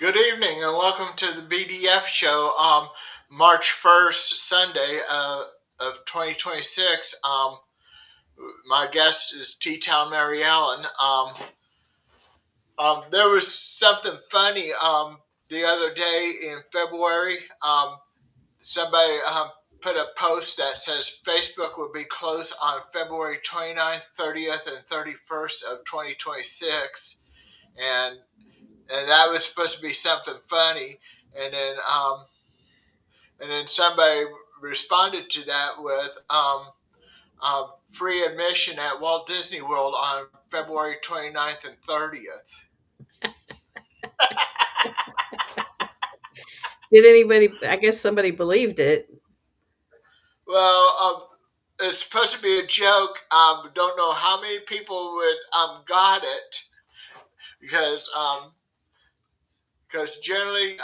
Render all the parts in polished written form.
Good evening and welcome to the BDF Show. March 1st, Sunday of 2026. My guest is T-Town Mary Ellen. There was something funny the other day in February. Somebody put a post that says Facebook will be closed on February 29th, 30th, and 31st of 2026. And that was supposed to be something funny. And then somebody responded to that with free admission at Walt Disney World on February 29th and 30th. Did anybody? I guess somebody believed it. Well, it's supposed to be a joke. Don't know how many people would got it because generally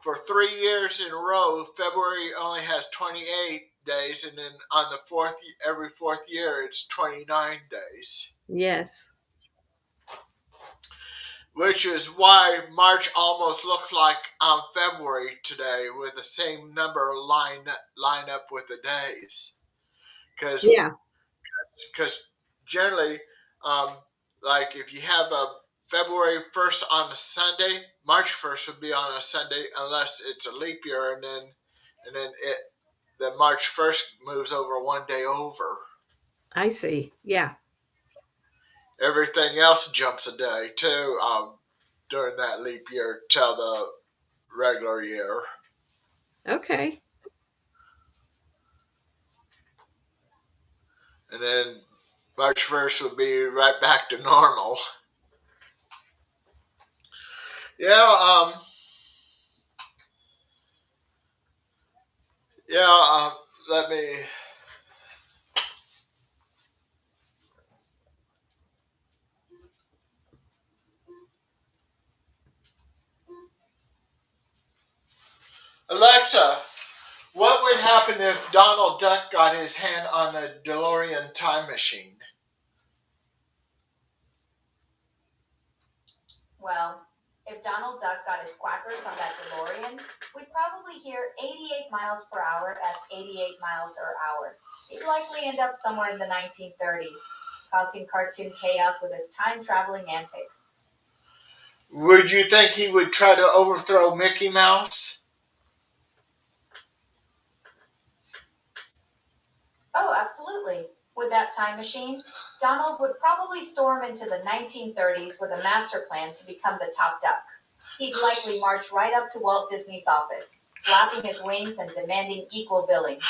for 3 years in a row, February only has 28 days, and then on the every fourth year, it's 29 days. Yes. Which is why March almost looks like February today, with the same number line up with the days. Because Yeah. generally, like if you have a February 1st on a Sunday, March 1st would be on a Sunday unless it's a leap year, and then the March 1st moves over one day over. I see. Yeah. Everything else jumps a day too during that leap year till the regular year. Okay. And then March 1st would be right back to normal. Yeah, let me. Alexa, what would happen if Donald Duck got his hand on the DeLorean time machine? Well, if Donald Duck got his quackers on that DeLorean, we'd probably hear 88 miles per hour as 88 miles per hour. He'd likely end up somewhere in the 1930s, causing cartoon chaos with his time-traveling antics. Would you think he would try to overthrow Mickey Mouse? Oh, absolutely. With that time machine, Donald would probably storm into the 1930s with a master plan to become the top duck. He'd likely march right up to Walt Disney's office, flapping his wings and demanding equal billing.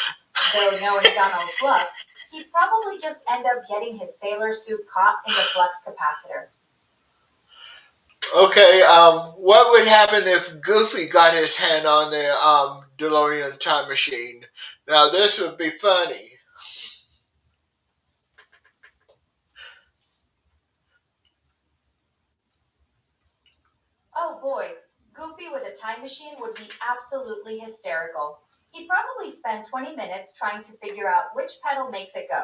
Though knowing Donald's luck, he'd probably just end up getting his sailor suit caught in the flux capacitor. Okay, what would happen if Goofy got his hand on the DeLorean time machine? Now, this would be funny. Oh boy, Goofy with a time machine would be absolutely hysterical. He'd probably spend 20 minutes trying to figure out which pedal makes it go,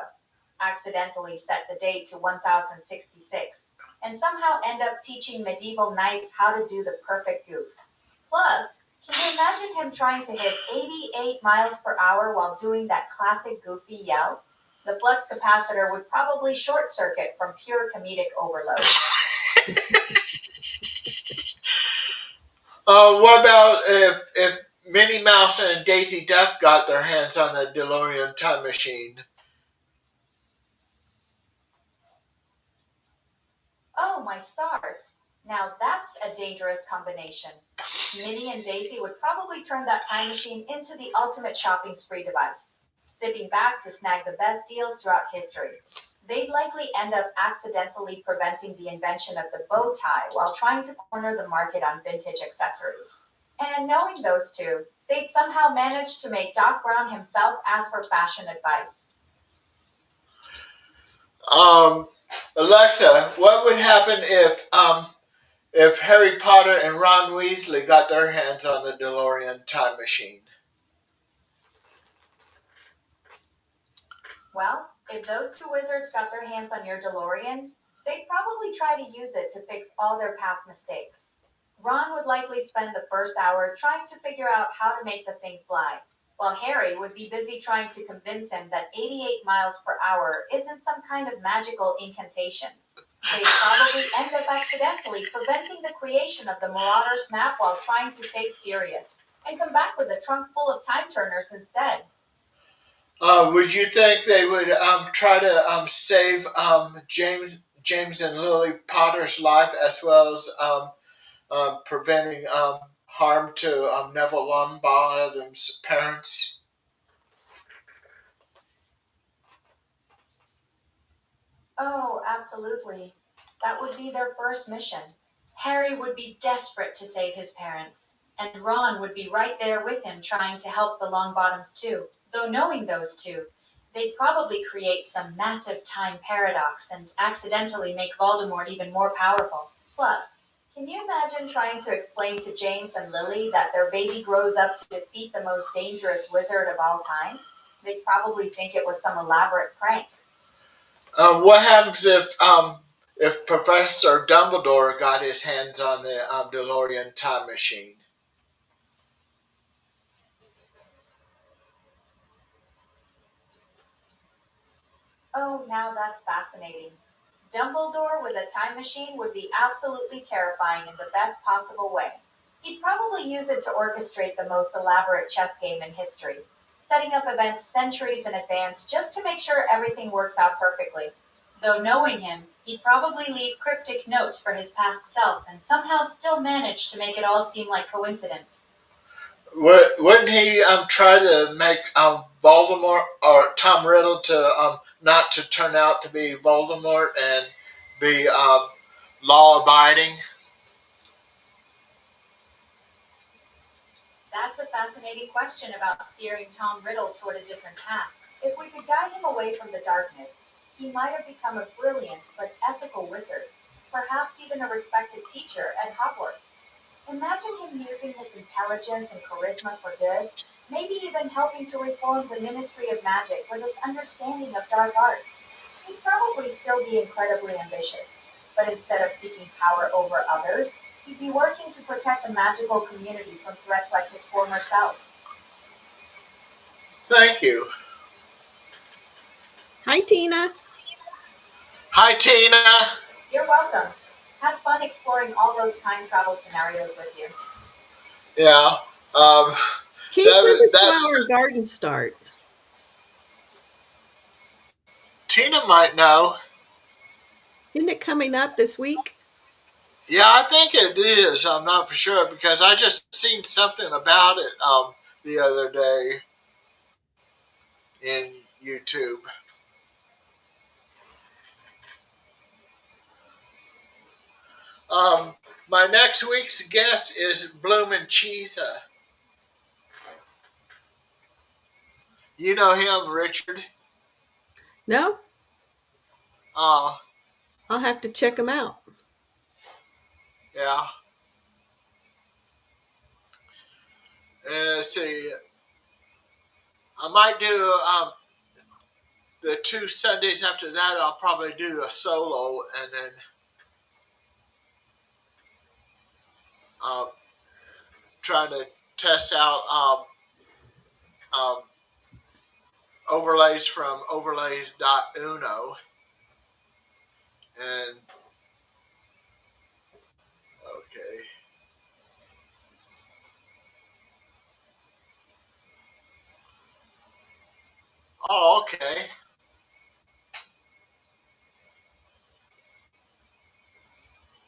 accidentally set the date to 1066, and somehow end up teaching medieval knights how to do the perfect goof. Plus, can you imagine him trying to hit 88 miles per hour while doing that classic Goofy yell? The flux capacitor would probably short circuit from pure comedic overload. What about if Minnie Mouse and Daisy Duck got their hands on the DeLorean time machine? Oh, my stars. Now that's a dangerous combination. Minnie and Daisy would probably turn that time machine into the ultimate shopping spree device, sitting back to snag the best deals throughout history. They'd likely end up accidentally preventing the invention of the bow tie while trying to corner the market on vintage accessories. And knowing those two, they'd somehow manage to make Doc Brown himself ask for fashion advice. Alexa, what would happen if Harry Potter and Ron Weasley got their hands on the DeLorean time machine? Well, if those two wizards got their hands on your DeLorean, they'd probably try to use it to fix all their past mistakes. Ron would likely spend the first hour trying to figure out how to make the thing fly, while Harry would be busy trying to convince him that 88 miles per hour isn't some kind of magical incantation. They'd probably end up accidentally preventing the creation of the Marauder's map while trying to save Sirius, and come back with a trunk full of time turners instead. Would you think they would try to save James and Lily Potter's life, as well as preventing harm to Neville Longbottom's parents? Oh, absolutely. That would be their first mission. Harry would be desperate to save his parents, and Ron would be right there with him trying to help the Longbottoms too. Though knowing those two, they'd probably create some massive time paradox and accidentally make Voldemort even more powerful. Plus, can you imagine trying to explain to James and Lily that their baby grows up to defeat the most dangerous wizard of all time? They'd probably think it was some elaborate prank. What happens if Professor Dumbledore got his hands on the DeLorean time machine? Oh, now that's fascinating. Dumbledore with a time machine would be absolutely terrifying in the best possible way. He'd probably use it to orchestrate the most elaborate chess game in history, setting up events centuries in advance just to make sure everything works out perfectly. Though knowing him, he'd probably leave cryptic notes for his past self and somehow still manage to make it all seem like coincidence. Wouldn't he try to make Voldemort or Tom Riddle to not to turn out to be Voldemort and be law abiding? That's a fascinating question about steering Tom Riddle toward a different path. If we could guide him away from the darkness, he might have become a brilliant but ethical wizard, perhaps even a respected teacher at Hogwarts. Imagine him using his intelligence and charisma for good, maybe even helping to reform the Ministry of Magic with his understanding of dark arts. He'd probably still be incredibly ambitious, but instead of seeking power over others, he'd be working to protect the magical community from threats like his former self. Thank you. Hi, Tina. Hi, Tina. You're welcome. Had fun exploring all those time travel scenarios with you. Yeah. Um, Keith, when that does that Flower and Garden start? Tina might know. Isn't it coming up this week? Yeah, I think it is. I'm not for sure because I just seen something about it the other day in YouTube. Um, my next week's guest is Bloomin' Cheesa. You know him, Richard? No? Uh, I'll have to check them out. yeah. Let's see. I might do the 2 Sundays after that. I'll probably do a solo and then um, trying to test out um, overlays from overlays.uno. And okay. Oh, okay.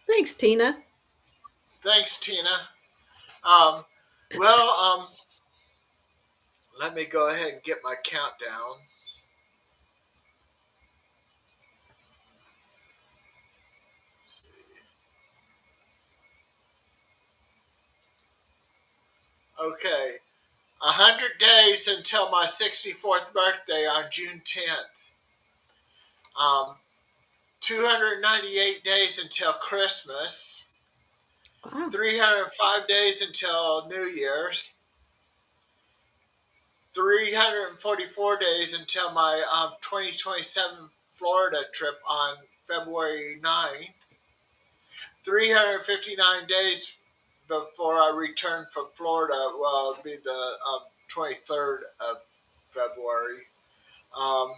Thanks, Tina. Thanks, Tina. Um, well, let me go ahead and get my countdown. Okay. 100 days until my 64th birthday on June 10th. Um, 298 days until Christmas. Wow. 305 days until New Year's. 344 days until my 2027 Florida trip on February 9th. 359 days before I return from Florida. Well, it'll be the 23rd of February. Um,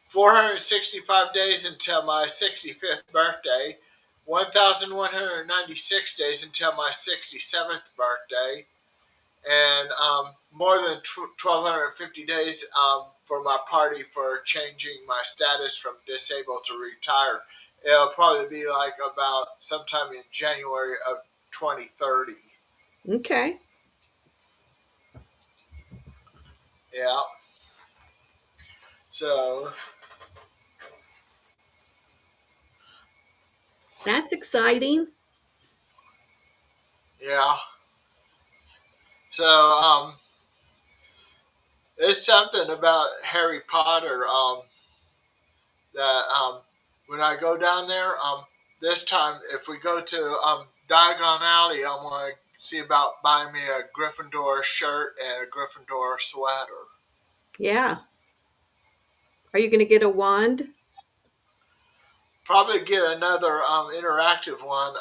465 days until my 65th birthday. 1,196 days until my 67th birthday. And more than 1,250 days for my party for changing my status from disabled to retired. It'll probably be like about sometime in January of 2030. Okay. Yeah. So, That's exciting. yeah. So, it's something about Harry Potter that when I go down there, this time if we go to Diagon Alley, I'm going to see about buying me a Gryffindor shirt and a Gryffindor sweater. Yeah. Are you going to get a wand? Probably get another interactive one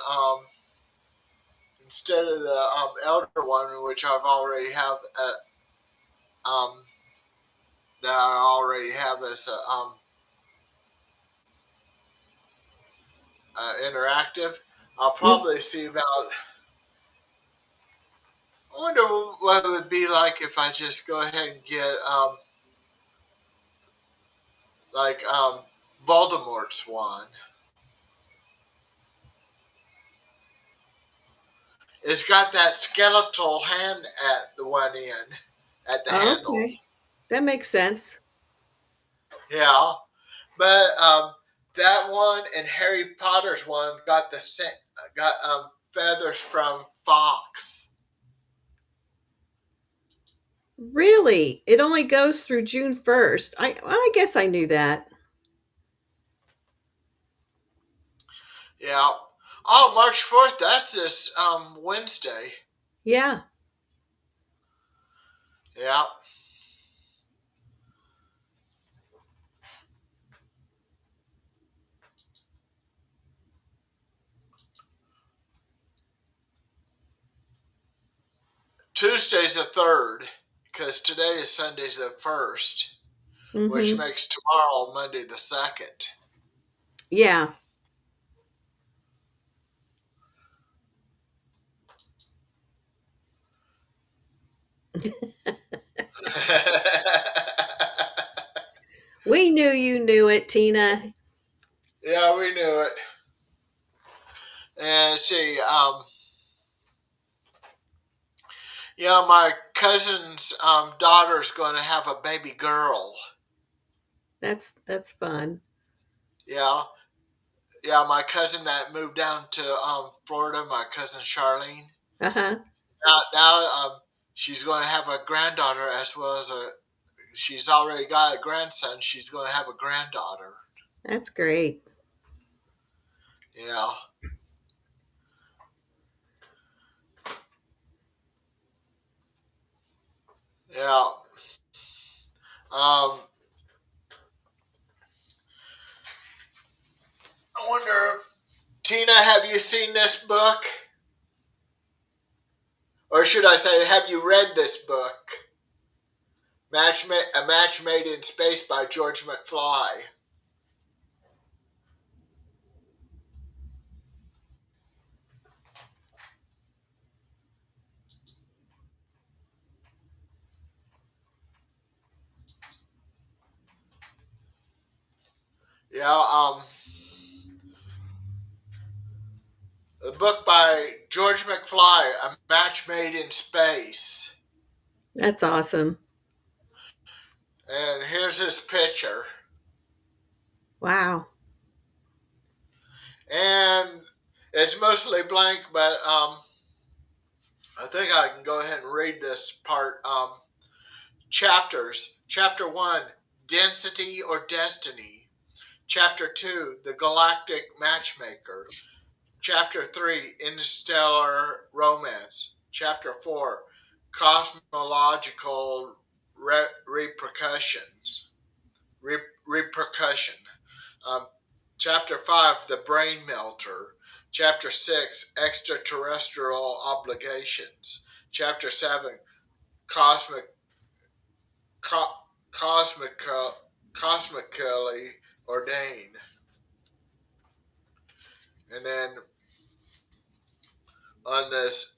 instead of the Elder one, which I've already have um, that I already have as a interactive. I'll Mm. probably see about. I wonder what it would be like if I just go ahead and get like Voldemort's wand. It's got that skeletal hand at the one end, at the Oh, handle. okay. That makes sense. Yeah, but that one and Harry Potter's one got the same, got feathers from fox. Really? It only goes through June 1st. I guess I knew that. Yeah. Oh, March 4th. That's this Wednesday. Yeah. Yeah. Tuesday's the 3rd, because today is Sunday's the 1st, which Mhm. makes tomorrow Monday the 2nd. Yeah. We knew you knew it, Tina. Yeah, we knew it. And see, yeah, my cousin's daughter's going to have a baby girl. That's fun. Yeah, yeah, my cousin that moved down to Florida, my cousin Charlene. Uh-huh. Now she's going to have a granddaughter as well as a. She's already got a grandson. She's going to have a granddaughter. That's great. Yeah, yeah. Um, I wonder, Tina, have you seen this book? Or should I say, have you read this book? A Match Made in Space by George McFly. Yeah, the book by George McFly, A Match Made in Space. That's awesome. And here's his picture. Wow. And it's mostly blank, but I think I can go ahead and read this part. Chapters. Chapter 1, Density or Destiny. Chapter 2, The Galactic Matchmaker. Chapter 3, Interstellar Romance. Chapter 4, Cosmological Repercussions. Repercussion. Um, Chapter 5, The Brain Melter. Chapter 6, Extraterrestrial Obligations. Chapter 7, Cosmic, co- Cosmically Ordained. And then on this,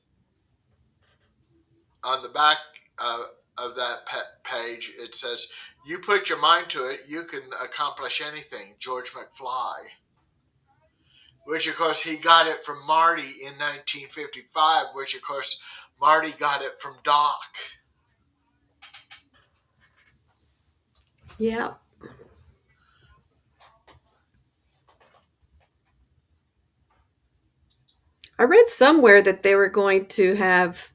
on the back of that page, it says, "You put your mind to it, you can accomplish anything." George McFly. Which, of course, he got it from Marty in 1955, which, of course, Marty got it from Doc. Yeah. I read somewhere that they were going to have,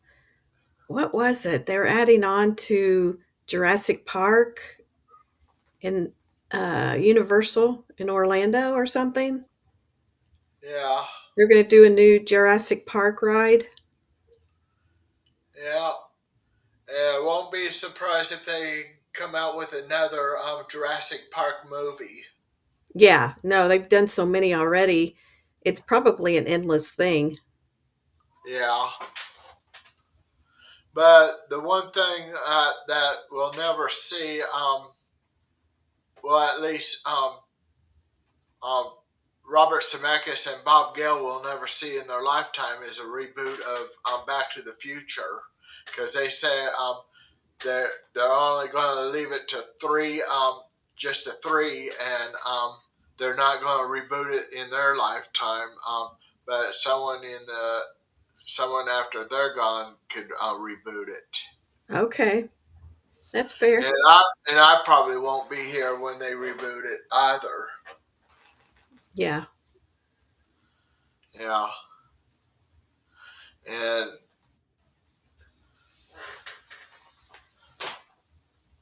what was it? They were adding on to Jurassic Park in Universal in Orlando or something. Yeah, They're going to do a new Jurassic Park ride. yeah. Won't be surprised if they come out with another Jurassic Park movie. Yeah, no, they've done so many already. It's probably an endless thing. Yeah. But the one thing that we'll never see, well, at least um, Robert Zemeckis and Bob Gale will never see in their lifetime, is a reboot of Back to the Future, because they say they're only going to leave it to three, just a three, and they're not going to reboot it in their lifetime. But someone after they're gone could reboot it. Okay, that's fair. And I probably won't be here when they reboot it either. Yeah. Yeah, and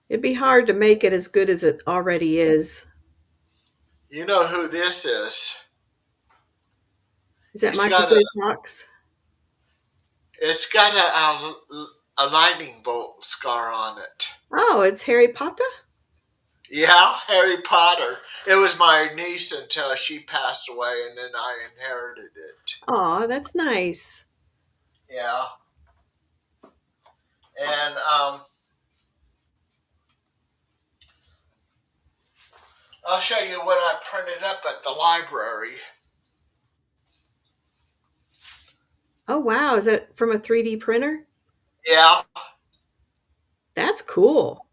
It'd be hard to make it as good as it already is. you know who this is? Is that It's Michael got J. a Fox? it's got a lightning bolt scar on it. Oh, it's Harry Potter? Yeah, Harry Potter. It was my niece until she passed away, and then I inherited it. Aw, that's nice. Yeah, and I'll show you what I printed up at the library. Oh, wow. Is that from a 3D printer? Yeah, That's cool.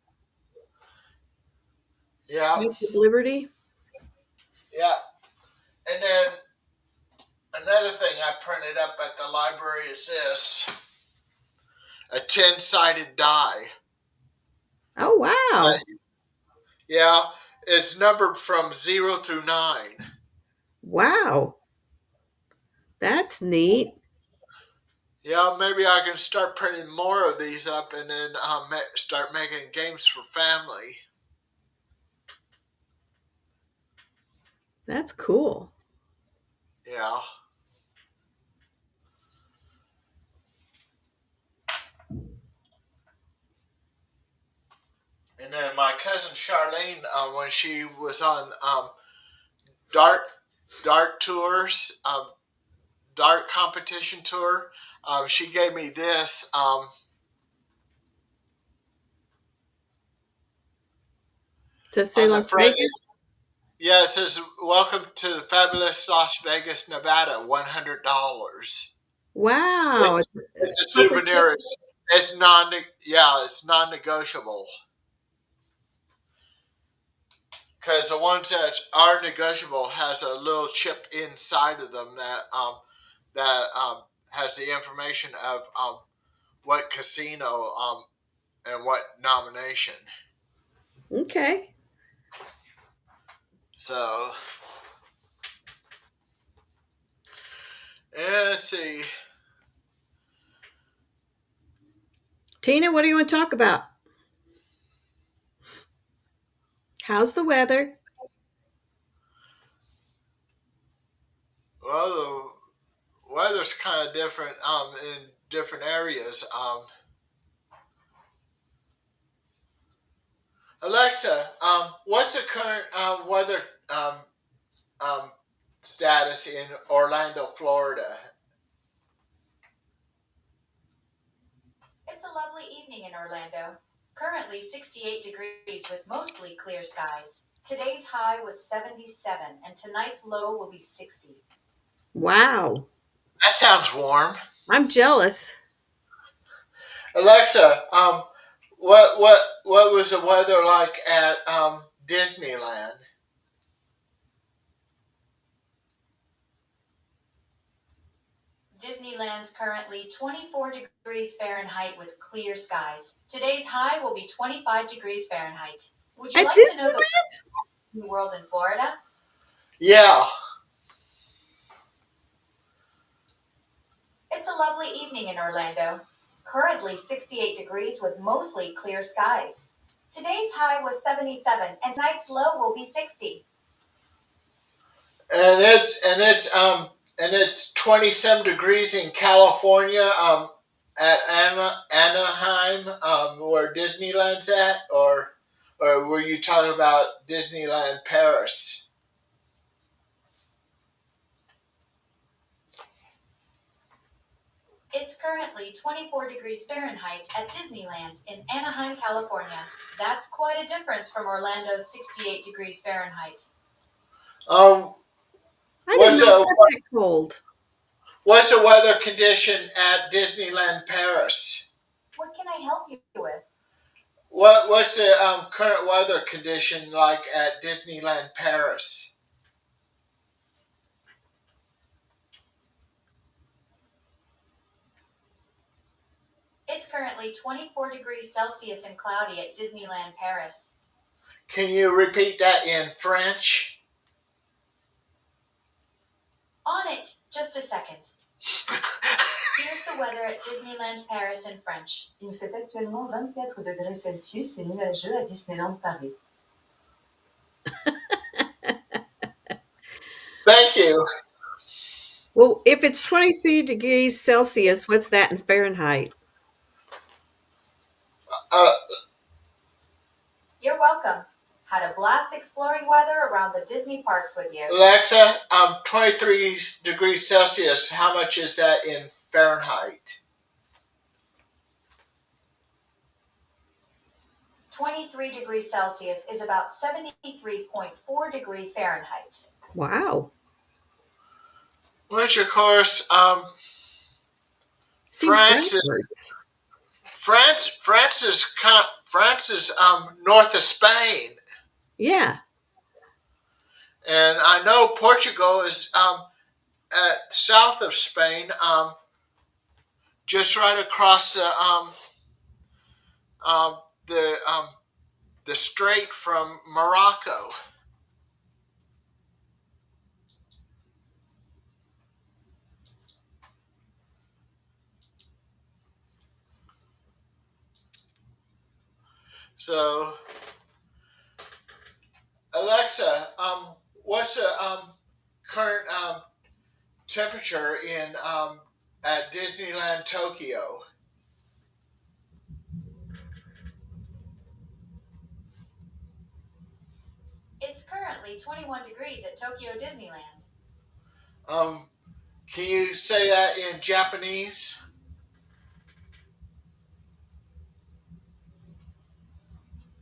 yeah, Statue of Liberty? yeah. And then another thing I printed up at the library is this: a 10-sided die. Oh, wow. Yeah, it's numbered from 0 through 9. Wow. That's neat. Yeah, maybe I can start printing more of these up and then start making games for family. That's cool. Yeah. And then my cousin Charlene, when she was on dart dart tours, dart competition tour, she gave me this. To say On the Las front, Vegas? yeah, it says, "Welcome to the fabulous Las Vegas, Nevada. $100." Wow. It's It's it's a perfect. souvenir. It's non-negotiable. Because the ones that are negotiable has a little chip inside of them that has the information of what casino and what nomination. Okay. So, and let's see. Tina, what do you want to talk about? How's the weather? Well, the weather's kind of different in different areas. Alexa, what's the current weather um, status in Orlando, Florida? It's a lovely evening in Orlando. Currently 68 degrees with mostly clear skies. Today's high was 77 and tonight's low will be 60. Wow. That sounds warm. I'm jealous. Alexa, what was the weather like at Disneyland? Disneyland's currently 24 degrees Fahrenheit with clear skies. Today's high will be 25 degrees Fahrenheit. Would you At like to know the Disneyland? world in Florida? Yeah. It's a lovely evening in Orlando. Currently 68 degrees with mostly clear skies. Today's high was 77 and tonight's low will be 60. And it's 27 degrees in California, at Anaheim, where Disneyland's at, or were you talking about Disneyland Paris? It's currently 24 degrees Fahrenheit at Disneyland in Anaheim, California. That's quite a difference from Orlando's 68 degrees Fahrenheit. Um, I didn't know it was that cold. What's the weather condition at Disneyland Paris? What can I help you with? What's the current weather condition like at Disneyland Paris? It's currently 24 degrees Celsius and cloudy at Disneyland Paris. Can you repeat that in French? On it, just a second. Here's the weather at Disneyland Paris in French. Il fait actuellement 24 degrés Celsius et nuageux à Disneyland Paris. Thank you. Well, if it's 23 degrees Celsius, what's that in Fahrenheit? You're welcome. Had a blast exploring weather around the Disney parks with you. Alexa, 23 degrees Celsius, how much is that in Fahrenheit? 23 degrees Celsius is about 73.4 degrees Fahrenheit. Wow. Which, of course, Seems France is north of Spain, Yeah. and I know Portugal is at south of Spain, just right across the strait from Morocco. So, Alexa, what's the current temperature in at Disneyland Tokyo? It's currently 21 degrees at Tokyo Disneyland. Can you say that in Japanese?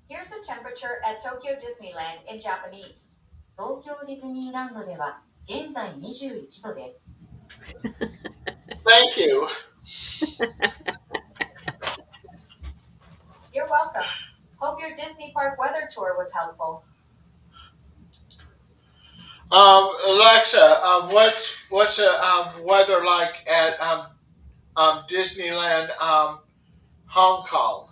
Here's the temperature at Tokyo Disneyland in Japanese. 東京ディズニーランドでは現在21度です。Thank you. You're welcome. Hope your Disney Park weather tour was helpful. Alexa, what's the weather like at Disneyland Hong Kong?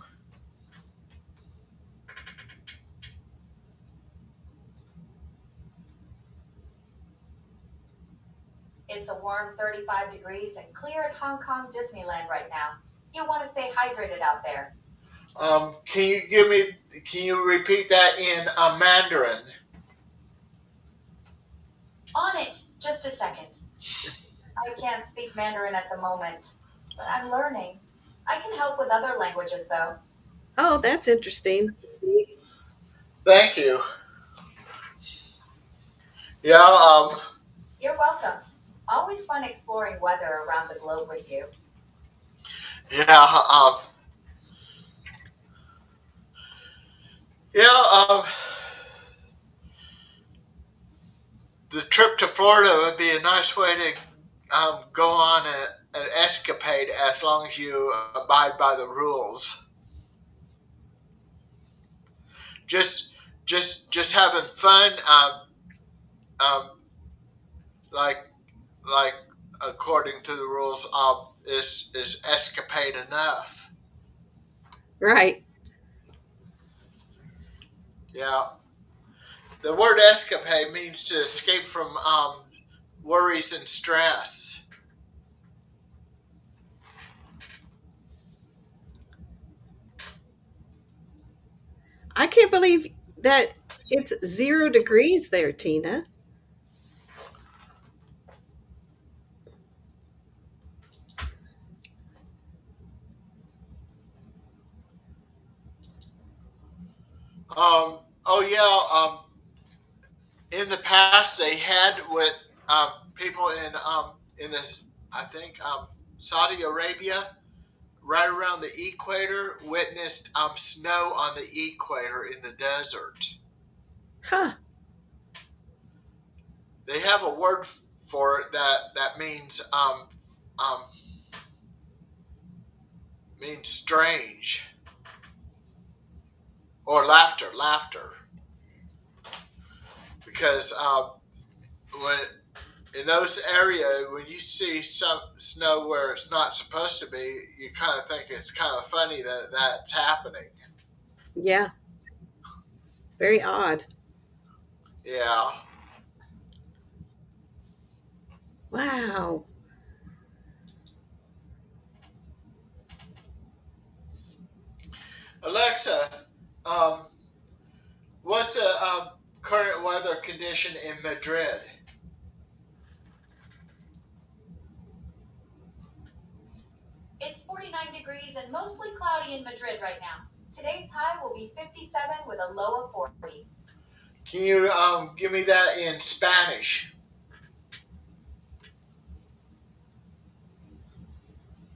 It's a warm 35 degrees and clear at Hong Kong Disneyland right now. You want to stay hydrated out there. Can you repeat that in Mandarin? On it, just a second. I can't speak Mandarin at the moment, but I'm learning. I can help with other languages though. Oh, that's interesting. Thank you. Yeah, You're welcome. Always fun exploring weather around the globe with you. Yeah, yeah. The trip to Florida would be a nice way to go on an escapade as long as you abide by the rules. Just, just having fun. Like, like according to the rules, is escapade enough? Right. Yeah. The word escapade means to escape from worries and stress. I can't believe that it's 0 degrees there, Tina. Oh yeah. In the past, they had with people in this, I think, Saudi Arabia, right around the equator, witnessed snow on the equator in the desert. Huh. They have a word for it that um, means strange, or laughter, because when in those areas, when you see some snow where it's not supposed to be, you kind of think it's kind of funny that that's happening. Yeah. It's very odd. Yeah. Wow. Alexa, um, what's the current weather condition in Madrid? It's 49 degrees and mostly cloudy in Madrid right now. Today's high will be 57 with a low of 40. Can you give me that in Spanish?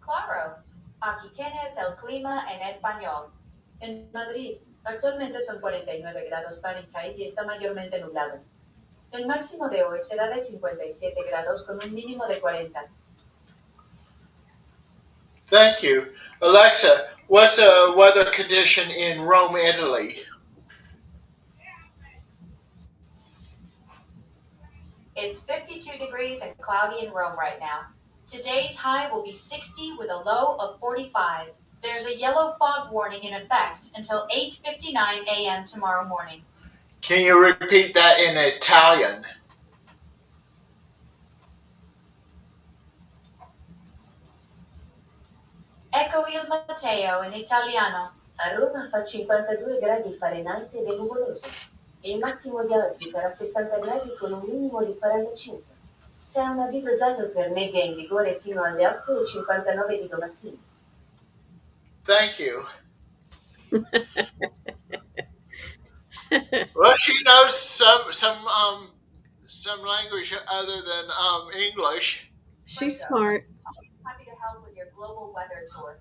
Claro. Aquí tienes el clima en español. En Madrid, actualmente son 49 grados Fahrenheit y está mayormente nublado. El máximo de hoy será de 57 grados con un mínimo de 40. Thank you. Alexa, what's the weather condition in Rome, Italy? It's 52 degrees and cloudy in Rome right now. Today's high will be 60 with a low of 45. There's a yellow fog warning in effect until 8:59 a.m. tomorrow morning. Can you repeat that in Italian? Ecco il Matteo in italiano. A Roma fa 52 gradi Fahrenheit ed è nuvoloso. Il massimo di oggi sarà 60 gradi con un minimo di 45. C'è un avviso giallo per nebbia in vigore fino alle 8:59 di domattina. Thank you. Well, she knows some language other than English. She's smart. Happy to help with your global weather tour.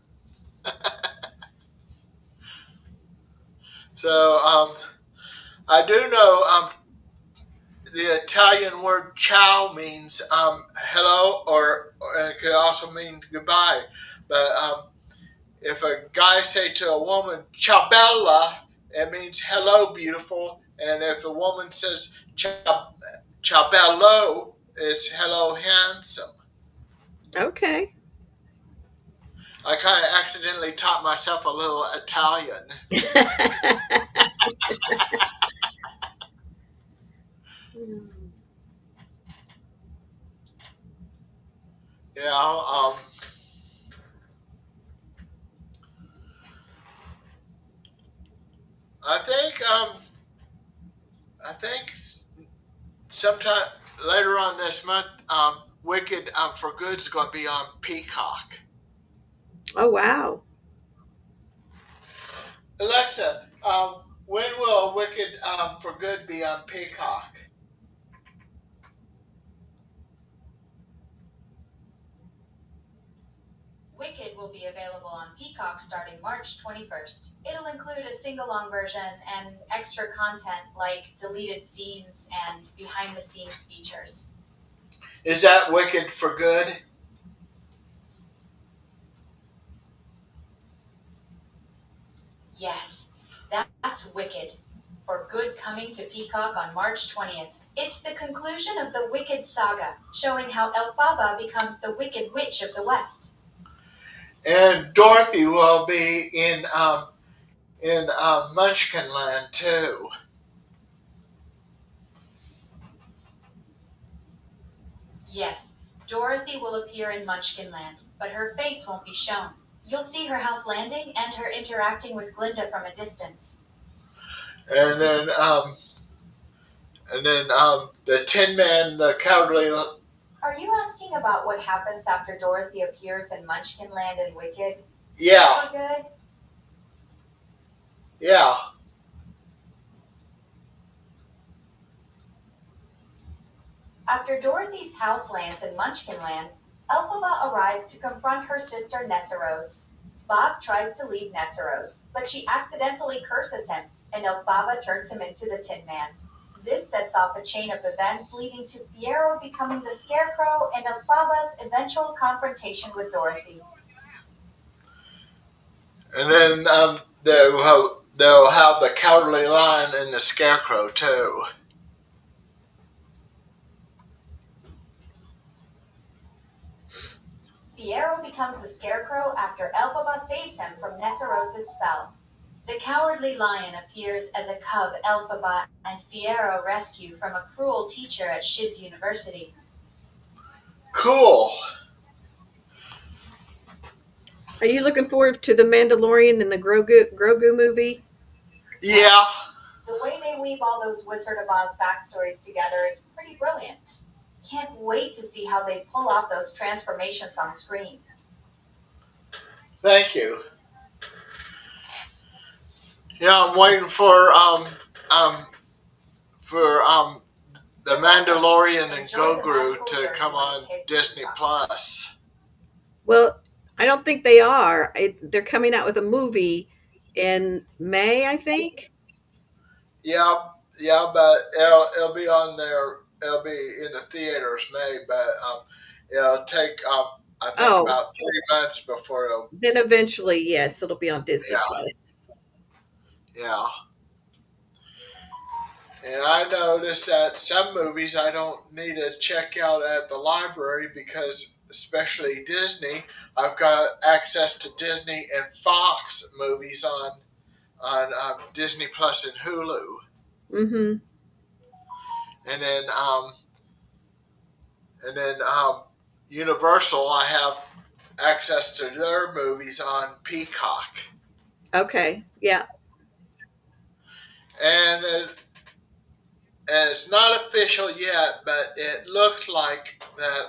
So I do know the Italian word ciao means hello, or it could also mean goodbye. But if a guy say to a woman ciao bella, it means hello beautiful, and if a woman says ciao bello, it's hello handsome. Okay. I kind of accidentally taught myself a little Italian. Yeah, I think sometime later on this month, Wicked for Good's going to be on Peacock. Oh, wow. Alexa, when will Wicked for Good be on Peacock? Wicked will be available on Peacock starting March 21st. It'll include a sing-along version and extra content like deleted scenes and behind-the-scenes features. Is that Wicked for good? Yes, that's Wicked. For good, coming to Peacock on March 20th. It's the conclusion of the Wicked saga, showing how Elphaba becomes the Wicked Witch of the West. And Dorothy will be in Munchkinland too. Yes, Dorothy will appear in Munchkinland, but her face won't be shown. You'll see her house landing and her interacting with Glinda from a distance. And then the Tin Man, the Cowardly. Are you asking about what happens after Dorothy appears in Munchkinland and Wicked? Yeah, For good? yeah. After Dorothy's house lands in Munchkinland, Elphaba arrives to confront her sister Nessarose. Bob tries to leave Nessarose, but she accidentally curses him, and Elphaba turns him into the Tin Man. This sets off a chain of events leading to Fiero becoming the Scarecrow and Elphaba's eventual confrontation with Dorothy. And then they'll have the Cowardly Lion and the Scarecrow too. Fiero becomes the Scarecrow after Elphaba saves him from Nessarose's spell. The Cowardly Lion appears as a cub Elphaba and Fiero rescue from a cruel teacher at Shiz University. Cool. Are you looking forward to the Mandalorian and the Grogu movie? Yeah. The way they weave all those Wizard of Oz backstories together is pretty brilliant. Can't wait to see how they pull off those transformations on screen. Thank you. Yeah, I'm waiting for the Mandalorian and Grogu to come on Disney Plus. Well, I don't think they are. They're coming out with a movie in May, I think. Yeah, but it'll be on there. It'll be in the theaters May, but it'll take I think Oh, about 3 months before it'll. then eventually, yes, it'll be on Disney Yeah, Plus. yeah. And I noticed that some movies I don't need to check out at the library because, especially Disney, I've got access to Disney and Fox movies on Disney Plus and Hulu, Mm-hmm. and then Universal. I have access to their movies on Peacock, Okay. Yeah. and it's not official yet, but it looks like that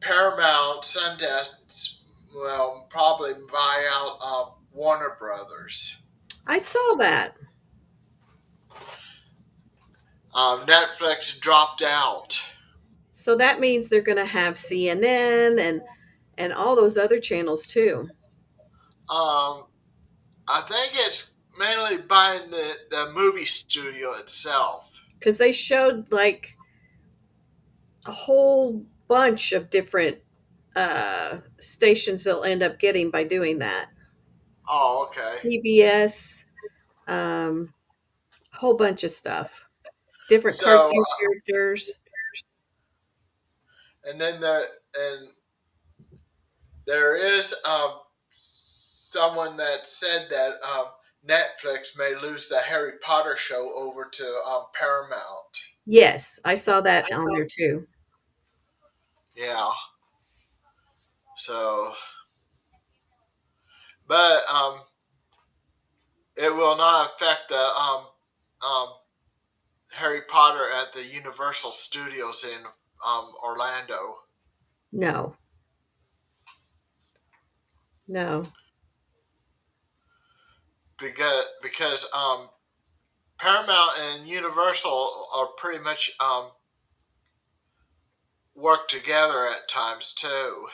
Paramount Sundance will probably buy out Warner Brothers. I saw that. Netflix dropped out. So that means they're going to have CNN and all those other channels too. Um, I think it's mainly buying the movie studio itself. Because they showed like a whole bunch of different stations they'll end up getting by doing that. Oh, okay. CBS, a whole bunch of stuff. Different So, cartoon characters. and then there is someone that said that Netflix may lose the Harry Potter show over to Paramount. Yes, I saw that on there too. Yeah. So, but it will not affect the um, Harry Potter at the Universal Studios in Orlando. No. No. Because Paramount and Universal are pretty much work together at times too.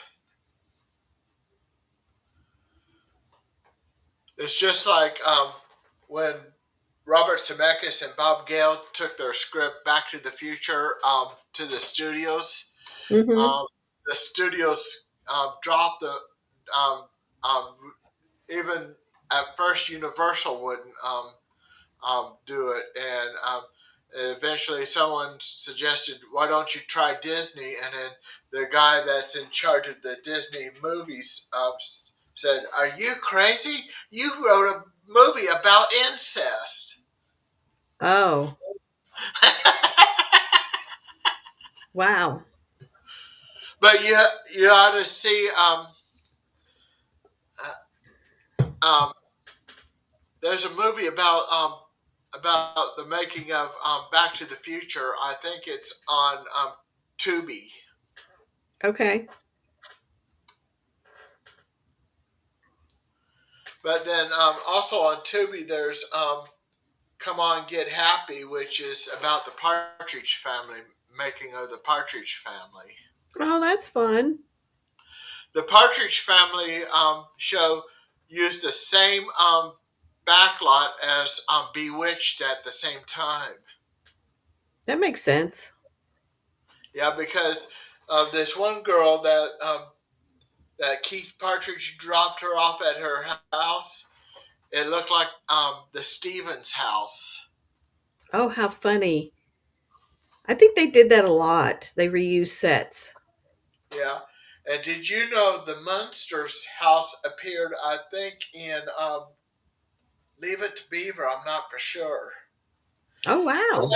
It's just like when Robert Zemeckis and Bob Gale took their script Back to the Future to the studios. Mm-hmm. Um, the studios dropped the um, um, even at first Universal wouldn't do it, and eventually someone suggested, "Why don't you try Disney?" And then the guy that's in charge of the Disney movies said, "Are you crazy? You wrote a movie about incest." Oh, wow. But you ought to see. Um, there's a movie about the making of Back to the Future. I think it's on Tubi. Okay. But then also on Tubi, there's Come On Get Happy, which is about the Partridge Family, making of the Partridge Family. Oh, that's fun. The Partridge Family show used the same backlot as Bewitched at the same time. That makes sense. Yeah, because of this one girl that Keith Partridge dropped her off at her house. It looked like the Stevens house. Oh, how funny. I think they did that a lot. They reuse sets. Yeah. And did you know the Munsters house appeared, I think, in Leave It to Beaver? I'm not for sure. Oh, wow.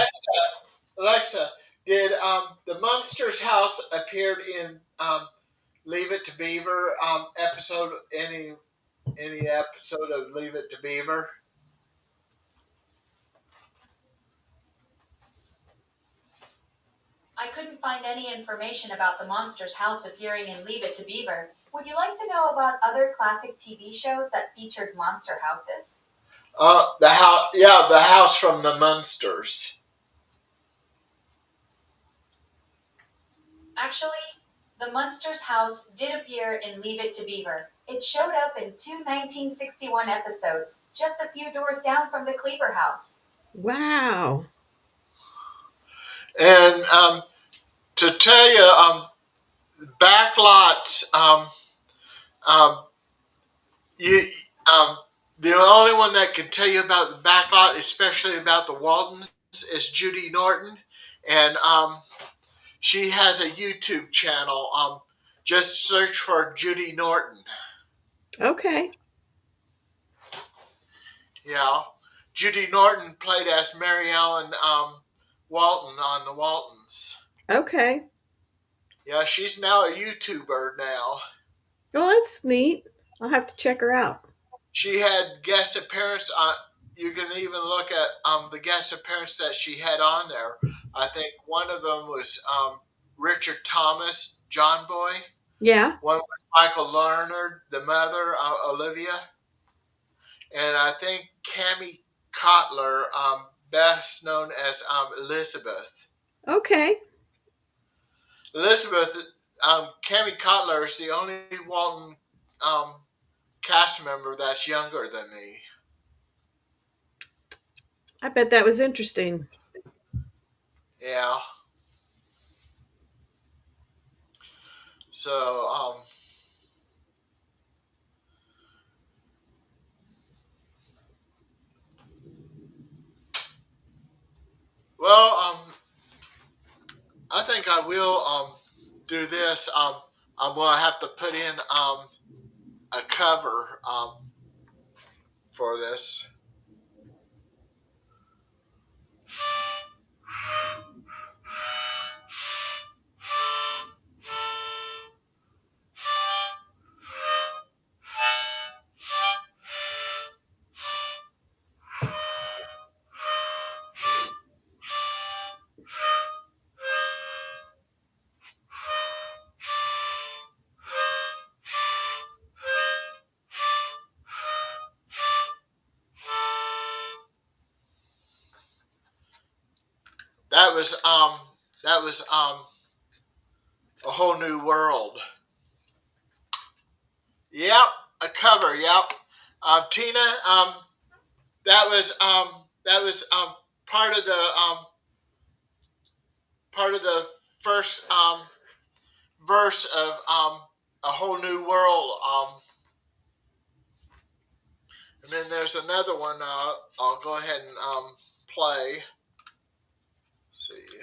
Alexa, did the Munsters house appeared in Leave It to Beaver episode? Any episode of Leave It to Beaver? I couldn't find any information about the monster's house appearing in Leave It to Beaver. Would you like to know about other classic TV shows that featured monster houses? The house, yeah, the house from the Munsters. Actually, the monster's house did appear in Leave It to Beaver. It showed up in two 1961 episodes, just a few doors down from the Cleaver house. Wow. And to tell you, backlots, um, you, um, the only one that can tell you about the backlot, especially about the Waltons, is Judy Norton, and she has a YouTube channel. Just search for Judy Norton. Okay. Yeah, Judy Norton played as Mary Ellen Walton on the Waltons. Okay. Yeah, she's now a YouTuber now. Well, that's neat. I'll have to check her out. She had guest appearance on. You can even look at the guest appearance that she had on there. I think one of them was Richard Thomas, John Boy. Yeah. One was Michael Leonard, the mother, Olivia, and I think Cammy Cotler, best known as Elizabeth. Okay. Elizabeth, Cammy Cotler is the only Walton cast member that's younger than me. I bet that was interesting. Yeah. So, well, I think I will do this. I'm gonna have to put in a cover for this. That was a whole new world. Yep, a cover. Yep, Tina, that was part of the first verse of A Whole New World. And then there's another one I'll go ahead and play. Let's see.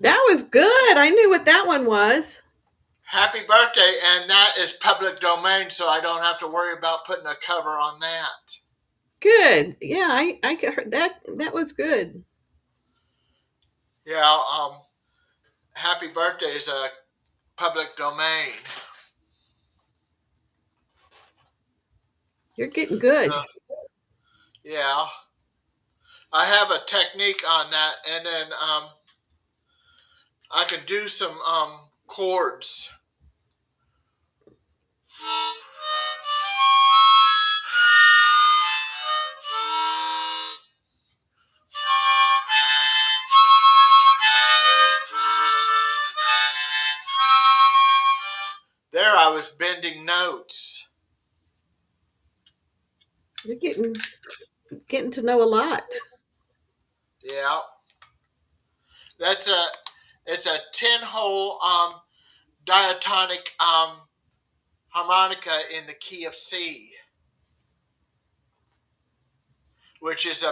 That was good. I knew what that one was. Happy birthday, and that is public domain, so I don't have to worry about putting a cover on that. Good. Yeah, I heard that. That was good. Yeah, happy birthday is a public domain. You're getting good. Yeah, I have a technique on that, and then I can do some chords. There, I was bending notes. You're getting to know a lot. Yeah, it's a 10-hole diatonic harmonica in the key of C, which is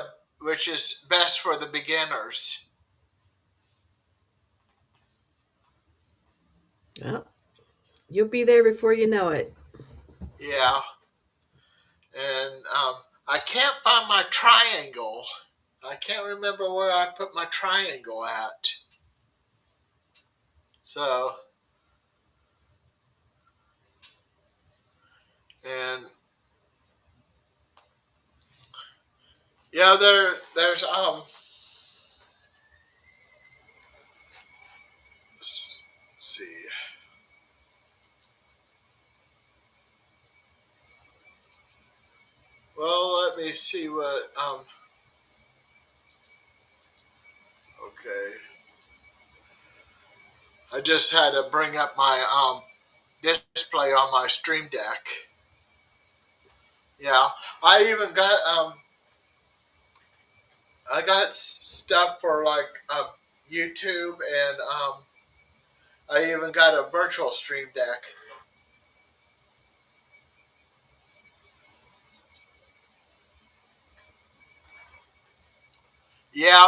best for the beginners. Well, you'll be there before you know it. Yeah, and I can't find my triangle. I can't remember where I put my triangle at. So, and yeah, there's let's see. Well, let me see what okay. I just had to bring up my display on my Stream Deck. Yeah, I even got I got stuff for like YouTube, and I even got a virtual Stream Deck. Yeah,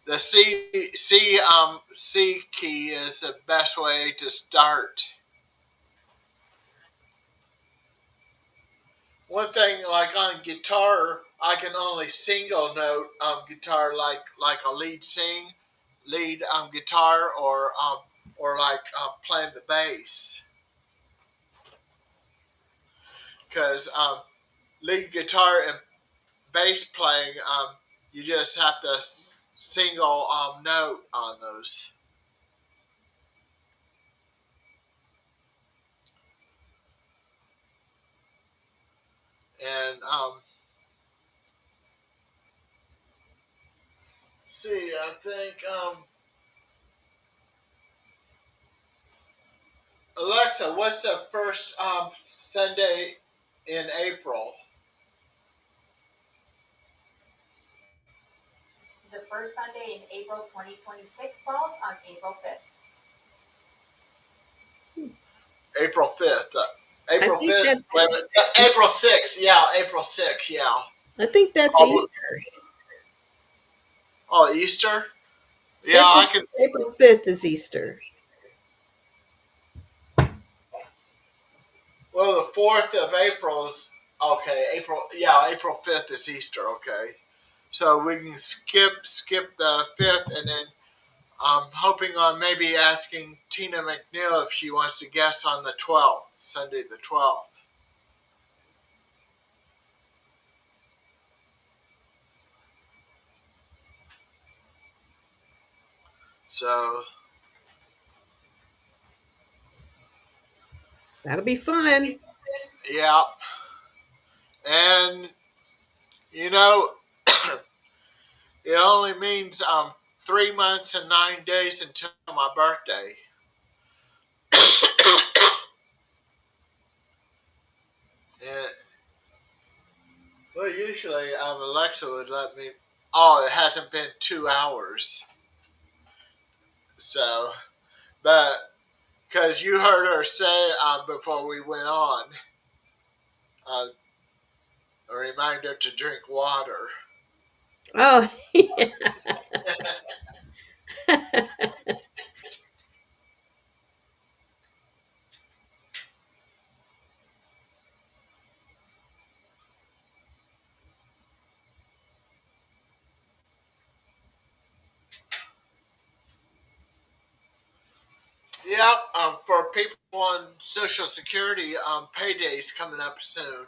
the C key is the best way to start. One thing, like on guitar, I can only single note guitar, like a lead guitar, or like playing the bass, because lead guitar and bass playing, you just have to single note on those. And see, I think Alexa, what's the first Sunday in April? The first Sunday in April 2026 falls on April 5th. April 5th. April I think 5th. that Wait a minute. April 6th. Yeah, April 6th. Yeah. I think that's Oh, Easter. oh, Easter. Yeah, I can. April 5th is Easter. Well, the 4th of April is okay. April 5th is Easter. Okay, so we can skip the 5th, and then I'm hoping on maybe asking Tina McNeil if she wants to guest on the 12th, Sunday the 12th. So That'll be fun. yeah, and you know, it only means 3 months and 9 days until my birthday. And, well, usually Alexa would let me. Oh, it hasn't been 2 hours. So, but because you heard her say before we went on, uh, a reminder to drink water. Oh, yeah. Yep. For people on Social Security, payday's coming up soon.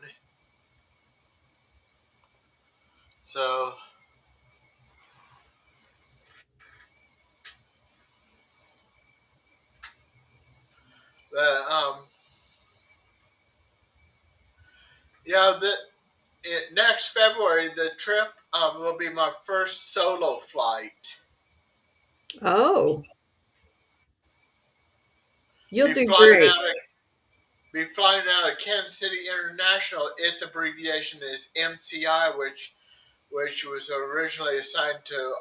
So, but yeah, next February the trip will be my first solo flight. Oh, you'll Be do flying great. out of be flying out of Kansas City International. Its abbreviation is MCI, which was originally assigned to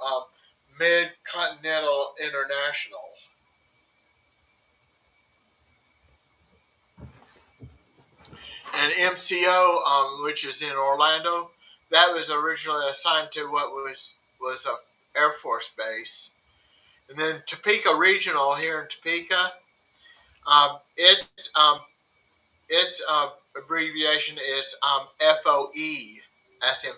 Mid Continental International. And MCO, which is in Orlando, that was originally assigned to what was a Air Force base. And then Topeka Regional here in Topeka, its abbreviation is FOE, as in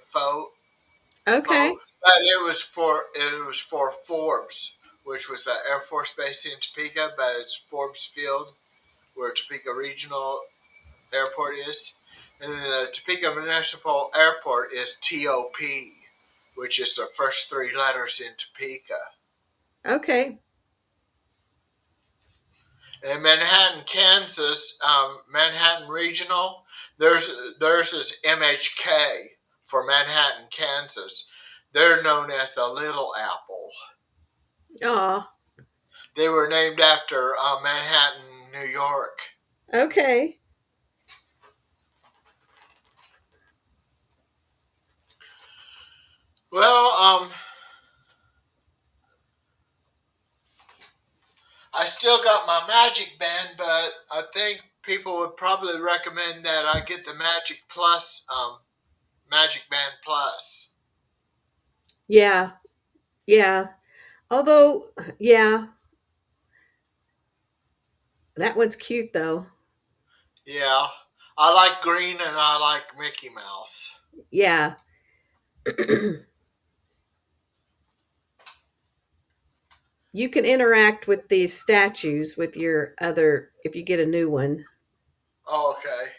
Okay. but it was for Forbes, which was the Air Force base in Topeka, but it's Forbes Field where Topeka Regional Airport is, and then the Topeka Municipal Airport is TOP, which is the first three letters in Topeka. Okay. In Manhattan, Kansas, Manhattan Regional, theirs is MHK for Manhattan, Kansas. They're known as the Little Apple. Aw. They were named after Manhattan, New York. Okay. Well, I still got my Magic Band, but I think people would probably recommend that I get the Magic Band Plus. Yeah. Yeah. Although, yeah, that one's cute though. Yeah, I like green and I like Mickey Mouse. Yeah. You can interact with these statues with your other if you get a new one. Oh, okay,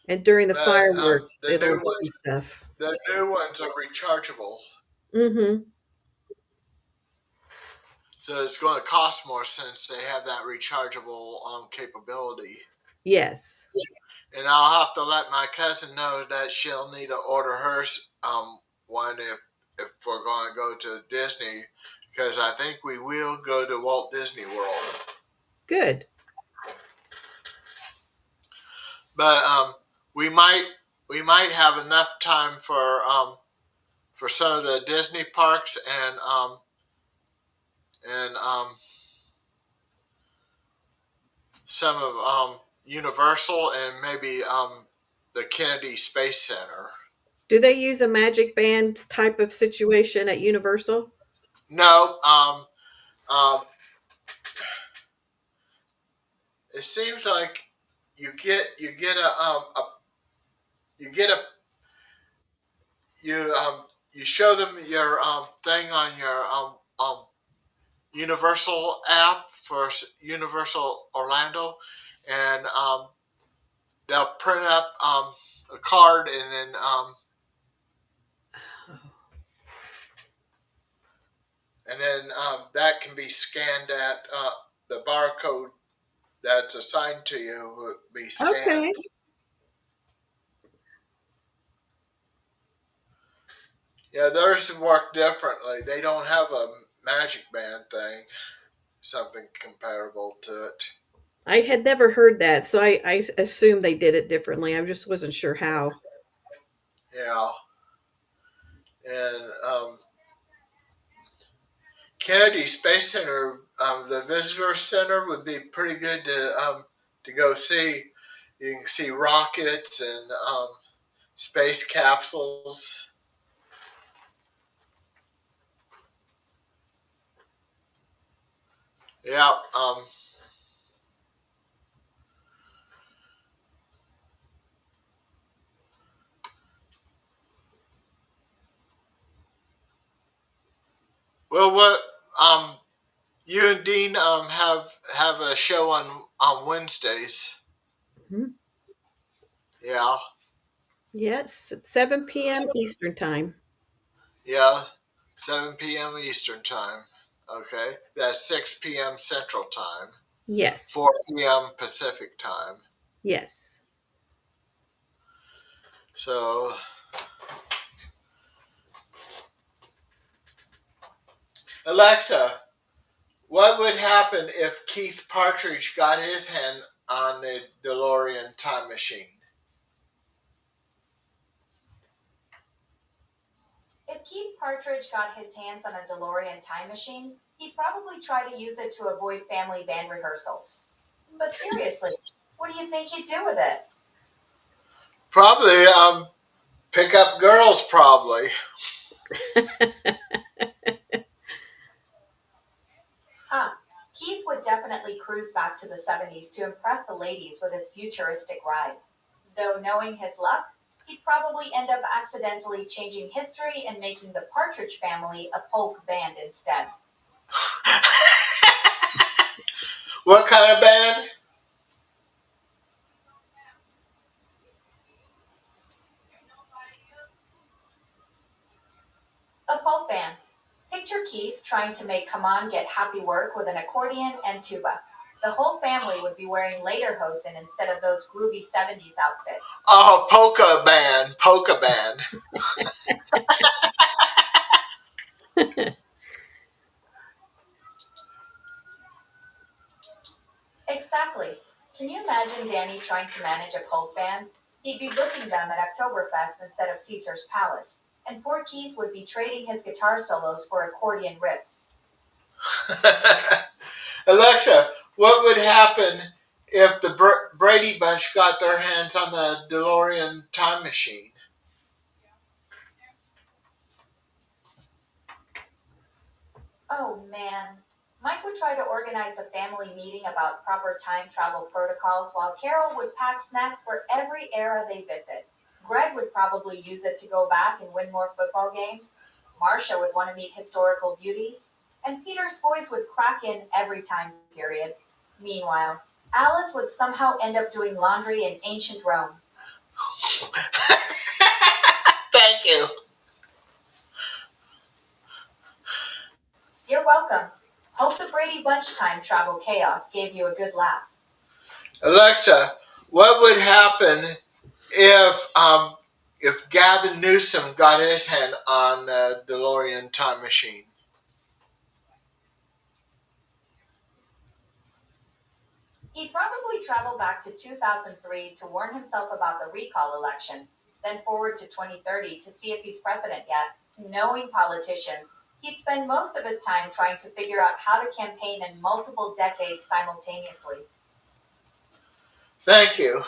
And during the but fireworks, the it'll new do ones, stuff. the new ones are rechargeable, Mm-hmm. so it's going to cost more since they have that rechargeable capability. Yes. And I'll have to let my cousin know that she'll need to order hers one if we're going to go to Disney, because I think we will go to Walt Disney World. Good. But we might have enough time for some of the Disney parks and some of Universal and maybe the Kennedy Space Center. Do they use a magic band type of situation at Universal? No, um, it seems like you get a you show them your thing on your Universal app for Universal Orlando, and they'll print up a card, and then and then that can be scanned at the barcode that's assigned to you would be scanned. Okay. Yeah, theirs work differently. They don't have a magic band thing, something comparable to it. I had never heard that, so I assumed they did it differently. I just wasn't sure how. Yeah, and Kennedy Space Center, the visitor center would be pretty good to go see. You can see rockets and space capsules. Yeah. Well, what you and Dean have a show on Wednesdays. Mhm. Yeah. Yes, at 7 p.m. Eastern time. Yeah. 7 p.m. Eastern time. Okay. That's 6 p.m. Central time. Yes. 4 p.m. Pacific time. Yes. So, Alexa, what would happen if Keith Partridge got his hand on the DeLorean time machine? If Keith Partridge got his hands on a DeLorean time machine, he'd probably try to use it to avoid family band rehearsals. But seriously, what do you think he'd do with it? Probably pick up girls, probably. Huh. Keith would definitely cruise back to the 70s to impress the ladies with his futuristic ride. Though knowing his luck, he'd probably end up accidentally changing history and making the Partridge Family a folk band instead. What kind of band? A folk band. Picture Keith trying to make Come On Get Happy work with an accordion and tuba. The whole family would be wearing lederhosen instead of those groovy 70s outfits. Oh, polka band. Polka band. Exactly. Can you imagine Danny trying to manage a folk band? He'd be booking them at Oktoberfest instead of Caesar's Palace, and poor Keith would be trading his guitar solos for accordion riffs. Alexa, what would happen if the Brady Bunch got their hands on the DeLorean time machine? Oh man. Mike would try to organize a family meeting about proper time travel protocols while Carol would pack snacks for every era they visit. Greg would probably use it to go back and win more football games. Marcia would want to meet historical beauties. And Peter's voice would crack in every time period. Meanwhile, Alice would somehow end up doing laundry in ancient Rome. Thank you. You're welcome. Hope the Brady Bunch time travel chaos gave you a good laugh. Alexa, what would happen if Gavin Newsom got his hand on the DeLorean time machine? He'd probably travel back to 2003 to warn himself about the recall election, then forward to 2030 to see if he's president yet. Knowing politicians, he'd spend most of his time trying to figure out how to campaign in multiple decades simultaneously. Thank you.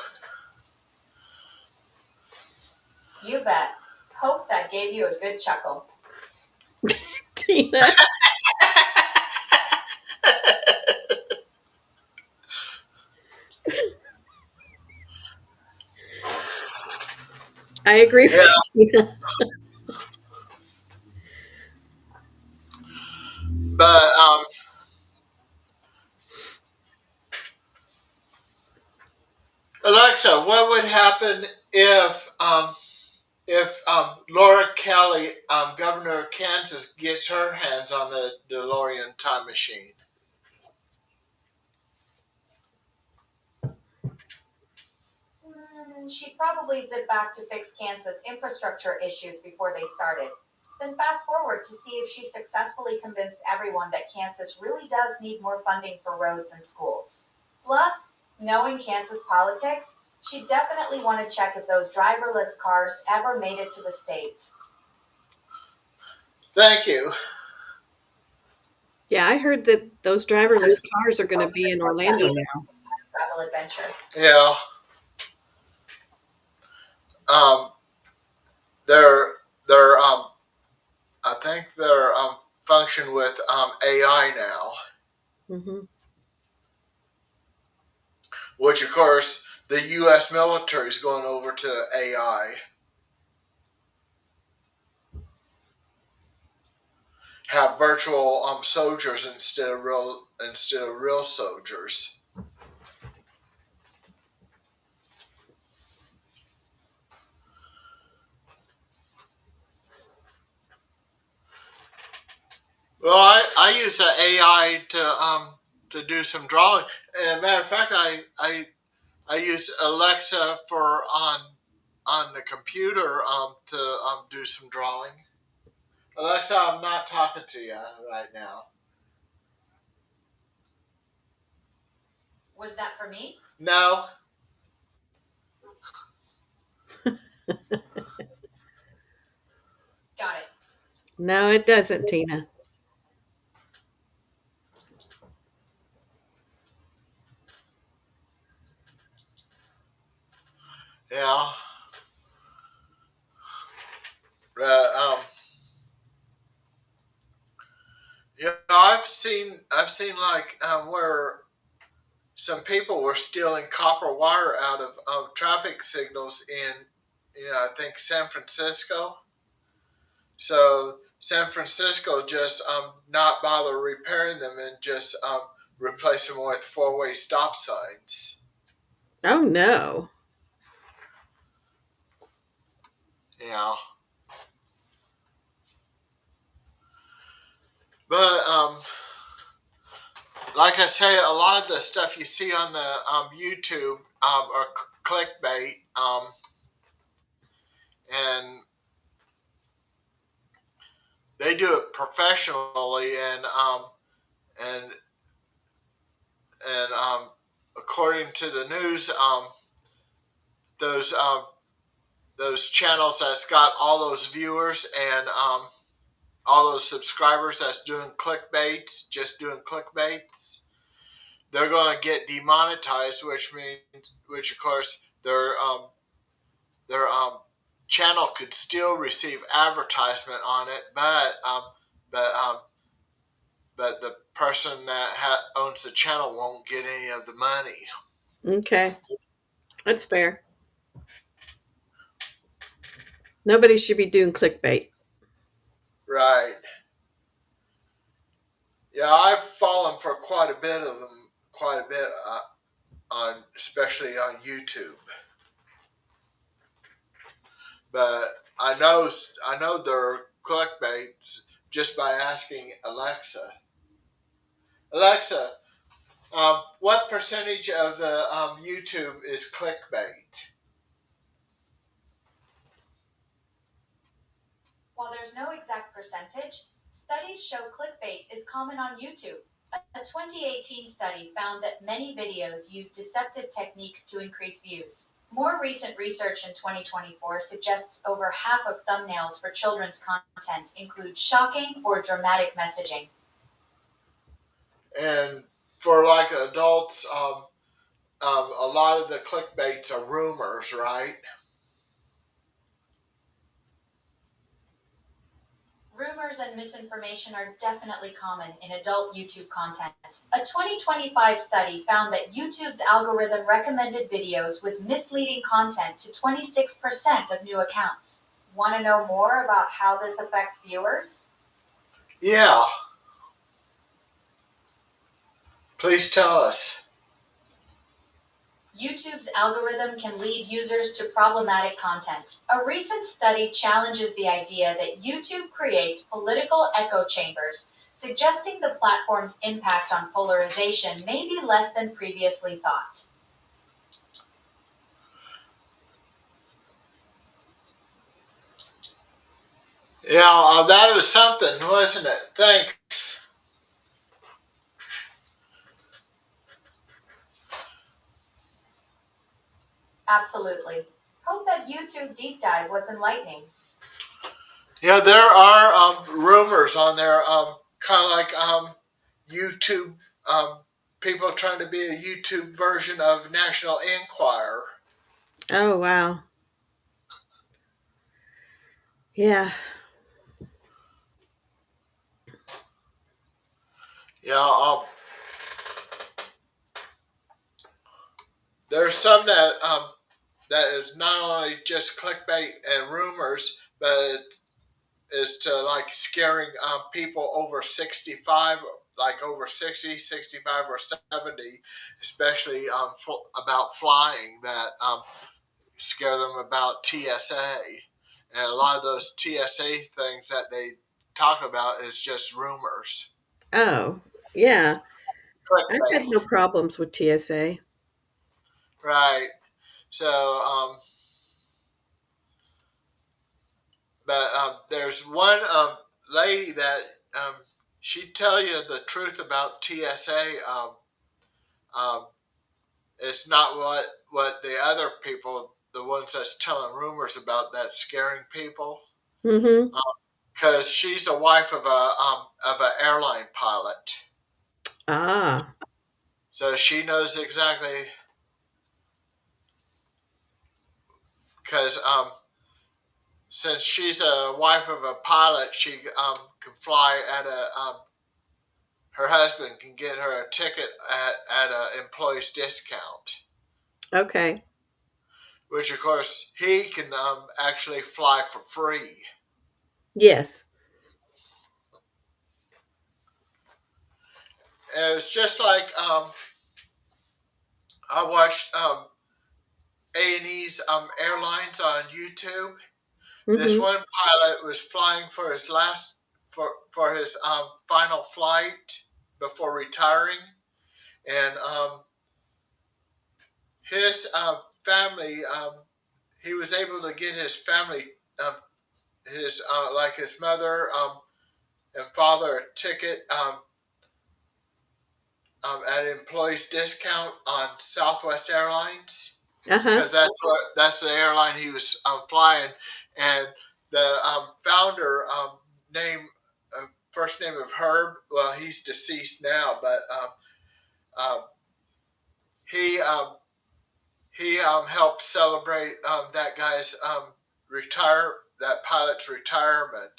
You bet. Hope that gave you a good chuckle. Tina. I agree with you, Tina. But Alexa, what would happen if if Laura Kelly, governor of Kansas, gets her hands on the DeLorean time machine. She'd probably zip back to fix Kansas infrastructure issues before they started. Then fast forward to see if she successfully convinced everyone that Kansas really does need more funding for roads and schools. Plus, knowing Kansas politics, she'd definitely want to check if those driverless cars ever made it to the state. Thank you. Yeah, I heard that those driverless cars are going to be in Orlando now. Travel adventure. Yeah. Um, they're I think they're function with AI now, Hmm. which of course the U.S. military is going over to AI. Have virtual soldiers instead of real soldiers. Well, I use the AI to do some drawing. As a matter of fact, I use Alexa for on the computer to do some drawing. Alexa, I'm not talking to you right now. Was that for me? No. Got it. No, it doesn't, Tina. Yeah. Uh, um. I've seen like where some people were stealing copper wire out of traffic signals in, I think San Francisco. So San Francisco just not bother repairing them and just replace them with four-way stop signs. Oh, no. Yeah. But like I say, a lot of the stuff you see on the YouTube are clickbait, and they do it professionally, and and according to the news, those those channels that's got all those viewers and all those subscribers that's doing clickbaits, just doing clickbaits, they're going to get demonetized, which of course their channel could still receive advertisement on it, but but the person that owns the channel won't get any of the money. Okay. That's fair. Nobody should be doing clickbait. Right. Yeah, I've fallen for quite a bit of them, quite a bit on, especially on YouTube. But I know they're clickbaits just by asking Alexa. Alexa, what percentage of the YouTube is clickbait? While there's no exact percentage, studies show clickbait is common on YouTube. A 2018 study found that many videos use deceptive techniques to increase views. More recent research in 2024 suggests over half of thumbnails for children's content include shocking or dramatic messaging. And for like adults, a lot of the clickbaits are rumors, right? Rumors and misinformation are definitely common in adult YouTube content. A 2025 study found that YouTube's algorithm recommended videos with misleading content to 26% of new accounts. Want to know more about how this affects viewers? Yeah. Please tell us. YouTube's algorithm can lead users to problematic content. A recent study challenges the idea that YouTube creates political echo chambers, suggesting the platform's impact on polarization may be less than previously thought. Yeah, that was something, wasn't it? Thanks. Absolutely. Hope that YouTube deep dive was enlightening. Yeah, there are rumors on there, kind of like YouTube, people trying to be a YouTube version of National Enquirer. Oh, wow. Yeah. Yeah, there's some that is not only just clickbait and rumors, but is to like scaring people over 65, like over 60, 65, or 70, especially about flying, that scare them about TSA. And a lot of those TSA things that they talk about is just rumors. Oh, yeah. I've had Clickbait. no problems with TSA. Right. So, but there's one lady that um, she tell you the truth about TSA. Um, it's not what the other people, the ones that's telling rumors about that scaring people, Mm-hmm. because she's a wife of an airline pilot, Ah, so she knows exactly. Because since she's a wife of a pilot, she can fly at a her husband can get her a ticket at an employee's discount, okay. which of course he can actually fly for free. Yes. And it's just like I watched A&E's Airlines on YouTube. This Mm-hmm. one pilot was flying for his for his final flight before retiring, and his family, he was able to get his family, his like his mother and father, a ticket at employees discount on Southwest Airlines, Uh-huh. because that's the airline he was flying, and the founder name first name of Herb. Well, he's deceased now, but um, he helped celebrate that guy's that pilot's retirement.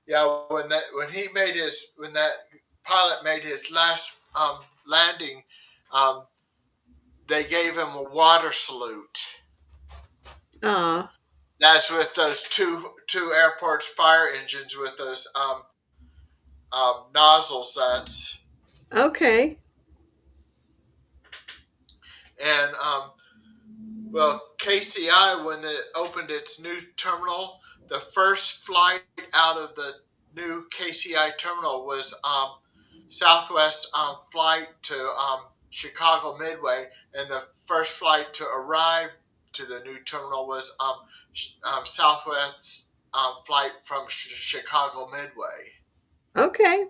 Yeah, when that pilot made his last landing, um, they gave him a water salute. Ah, That's with those two airports fire engines with those nozzles. That's okay. and well, KCI, when it opened its new terminal, the first flight out of the new KCI terminal was Southwest flight to Chicago Midway, and the first flight to arrive to the new terminal was Southwest flight from Chicago Midway. Okay.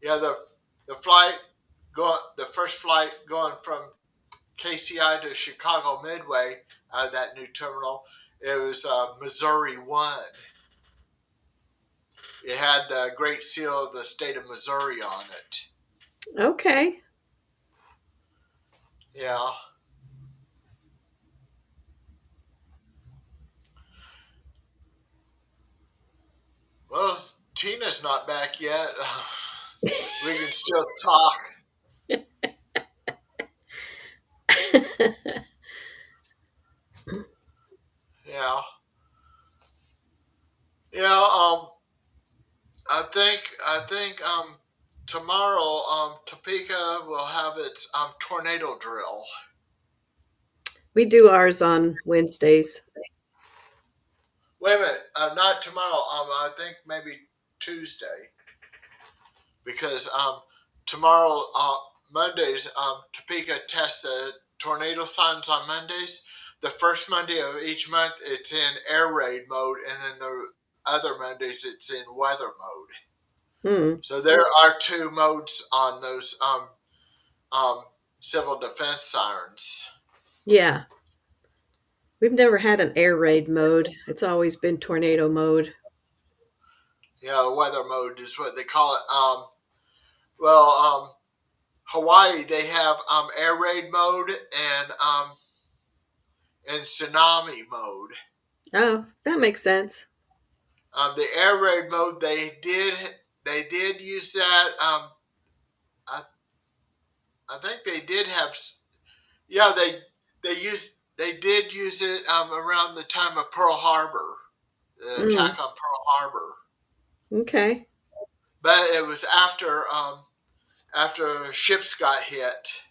Yeah, the first flight going from KCI to Chicago Midway out of that new terminal, it was Missouri 1. It had the Great Seal of the state of Missouri on it. Okay. Yeah. Well, Tina's not back yet. We can still talk. Yeah. Yeah. I think tomorrow, Topeka will have its tornado drill. We do ours on Wednesdays. Wait a minute, not tomorrow. I think maybe Tuesday, because tomorrow, Mondays, Topeka tests the tornado signs on Mondays. The first Monday of each month, it's in air raid mode, and then the other Mondays, it's in weather mode. So there are two modes on those civil defense sirens. Yeah. We've never had an air raid mode. It's always been tornado mode. Yeah, weather mode is what they call it. Hawaii, they have air raid mode and tsunami mode. Oh, that makes sense. The air raid mode, they did use that. I I think they did have. Yeah, they did use it around the time of Pearl Harbor, the attack on Pearl Harbor. Okay. But it was after ships got hit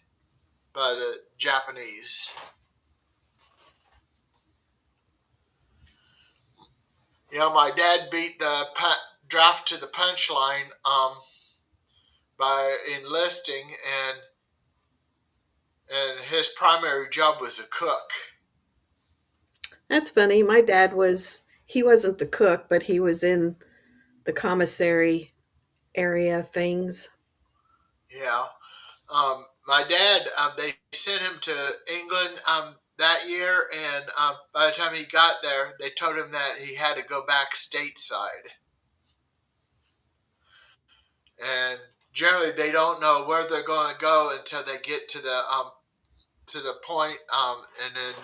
by the Japanese. My dad beat the draft to the punchline by enlisting, and his primary job was a cook. That's funny. My dad he wasn't the cook, but he was in the commissary area things. Yeah. My dad, they sent him to England that year, and by the time he got there, they told him that he had to go back stateside. And generally, they don't know where they're going to go until they get to the point, and then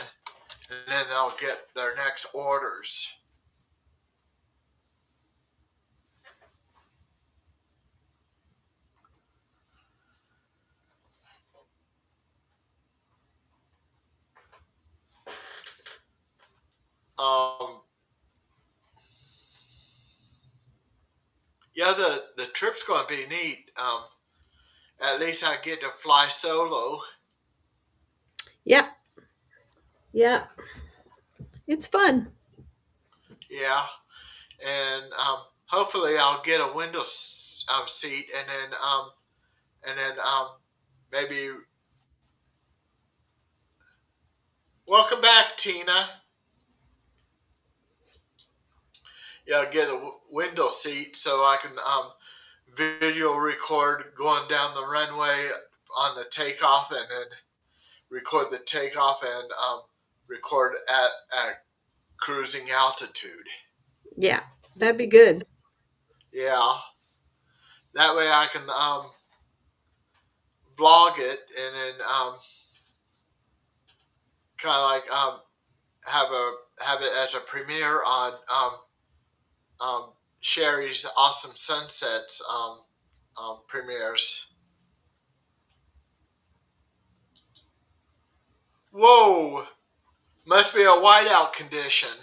they'll get their next orders. Um, yeah, the trip's going to be neat. At least I get to fly solo. Yeah. Yeah. It's fun. Yeah, and hopefully I'll get a window seat, and then maybe. Welcome back, Tina. Yeah, get a window seat so I can video record going down the runway on the takeoff, and then record the takeoff and record at cruising altitude. Yeah, that'd be good. Yeah, that way I can vlog it, and then kind of like have it as a premiere on Sherry's Awesome Sunsets premieres. Whoa! Must be a whiteout condition.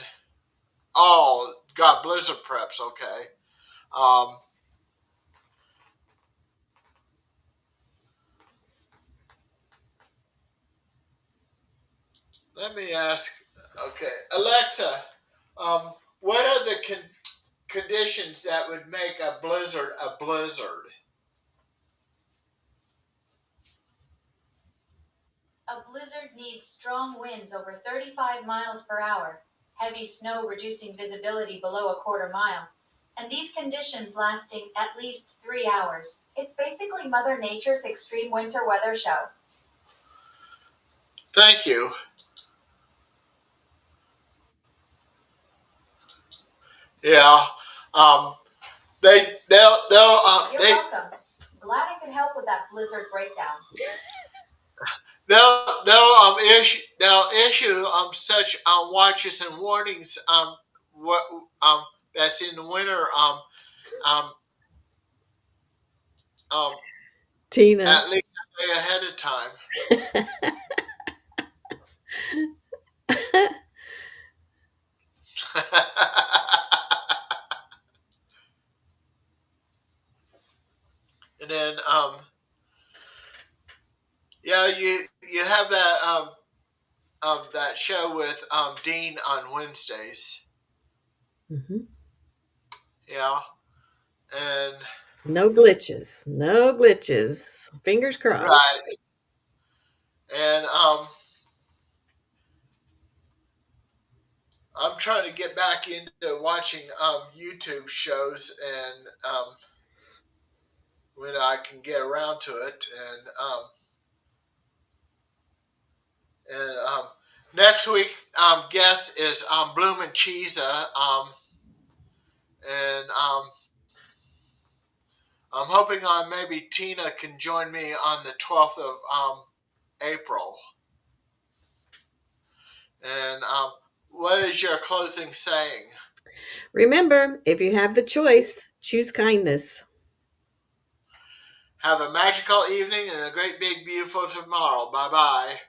Oh, got blizzard preps. Okay. Um, Let me ask. Okay, Alexa. What are the conditions that would make a blizzard a blizzard? A blizzard needs strong winds over 35 miles per hour, heavy snow reducing visibility below a quarter mile, and these conditions lasting at least 3 hours. It's basically Mother Nature's extreme winter weather show. Thank you. Yeah. They'll You're welcome. Glad I could help with that blizzard breakdown. they'll issue such watches and warnings what that's in the winter Tina. at least a day ahead of time. And then that show with Dean on Wednesdays. Mm-hmm. Yeah, and No glitches. No glitches. Fingers crossed. right, and I'm trying to get back into watching YouTube shows, and when I can get around to it, and next week guest is Bloom and Cheesa, and I'm hoping on maybe Tina can join me on the 12th of April. And what is your closing saying? Remember, if you have the choice, choose kindness. Have a magical evening and a great big beautiful tomorrow. Bye bye.